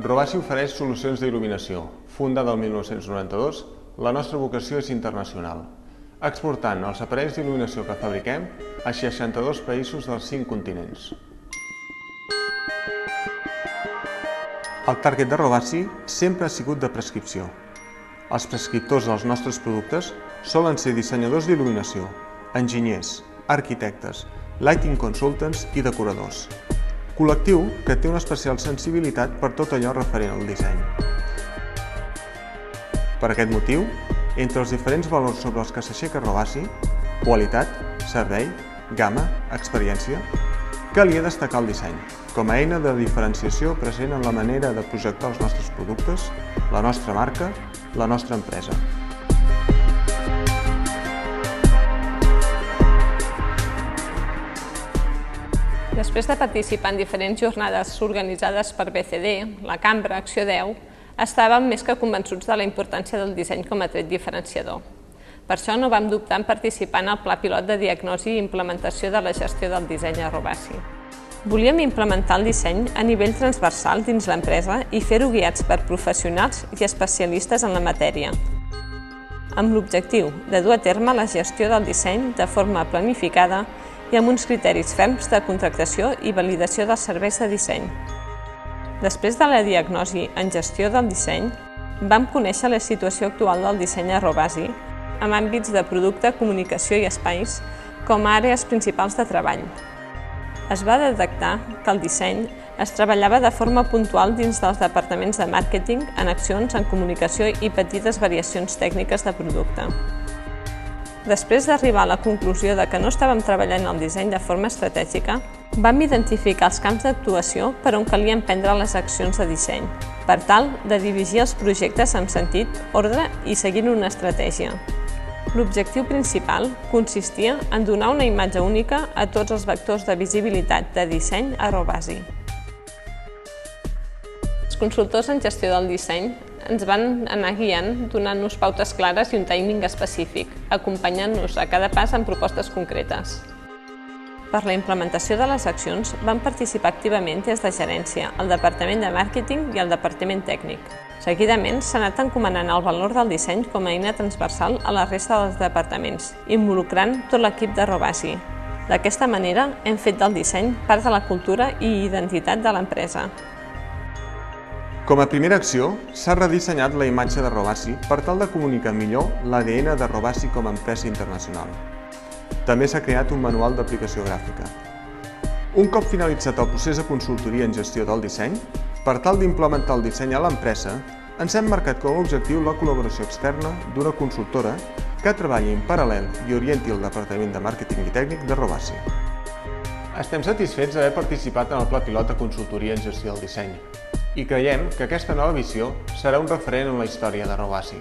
Robasi ofereix solucions d'il·luminació. Fundada el 1992, la nostra vocació és internacional, exportant els aparells d'il·luminació que fabriquem a 62 països dels 5 continents. El target de Robasi sempre ha sigut de prescripció. Els prescriptors dels nostres productes solen ser dissenyadors d'il·luminació, enginyers, arquitectes, lighting consultants i decoradors. Col·lectiu que té una especial sensibilitat per tot allò referent al disseny. Per aquest motiu, entre els diferents valors sobre els que s'aixeca Robasi, qualitat, servei, gamma, experiència, calia destacar el disseny, com a eina de diferenciació present en la manera de projectar els nostres productes, la nostra marca, la nostra empresa. Després de participar en diferents jornades organitzades per BCD, la Cambra, Acció 10, estàvem més que convençuts de la importància del disseny com a tret diferenciador. Per això no vam dubtar en participar en el Pla Pilot de Diagnosi i Implementació de la Gestió del Disseny a Robasi. Volíem implementar el disseny a nivell transversal dins l'empresa i fer-ho guiats per professionals i especialistes en la matèria, amb l'objectiu de dur a terme la gestió del disseny de forma planificada i amb uns criteris ferms de contractació i validació dels serveis de disseny. Després de la diagnosi en gestió del disseny, vam conèixer la situació actual del disseny a Robasi amb àmbits de producte, comunicació i espais com a àrees principals de treball. Es va detectar que el disseny es treballava de forma puntual dins dels departaments de màrqueting, en accions, en comunicació i petites variacions tècniques de producte. Després d'arribar a la conclusió de que no estàvem treballant el disseny de forma estratègica, vam identificar els camps d'actuació per on calia emprendre les accions de disseny, per tal de dirigir els projectes amb sentit, ordre i seguint una estratègia. L'objectiu principal consistia en donar una imatge única a tots els vectors de visibilitat de disseny a Robasi. Els consultors en gestió del disseny ens van anar guiant donant-nos pautes clares i un timing específic, acompanyant-nos a cada pas en propostes concretes. Per la implementació de les accions van participar activament des de gerència, el departament de màrqueting i el departament tècnic. Seguidament s'ha anat encomanant el valor del disseny com a eina transversal a la resta dels departaments, involucrant tot l'equip de Robasi. D'aquesta manera hem fet del disseny part de la cultura i identitat de l'empresa. Com a primera acció, s'ha redissenyat la imatge de Robasi per tal de comunicar millor l'ADN de Robasi com a empresa internacional. També s'ha creat un manual d'aplicació gràfica. Un cop finalitzat el procés de consultoria en gestió del disseny, per tal d'implementar el disseny a l'empresa, ens hem marcat com a objectiu la col·laboració externa d'una consultora que treballi en paral·lel i orienti el departament de màrqueting i tècnic de Robasi. Estem satisfets d'haver participat en el Pla Pilot de Consultoria en Gestió del Disseny i creiem que aquesta nova visió serà un referent en la història de Robasi.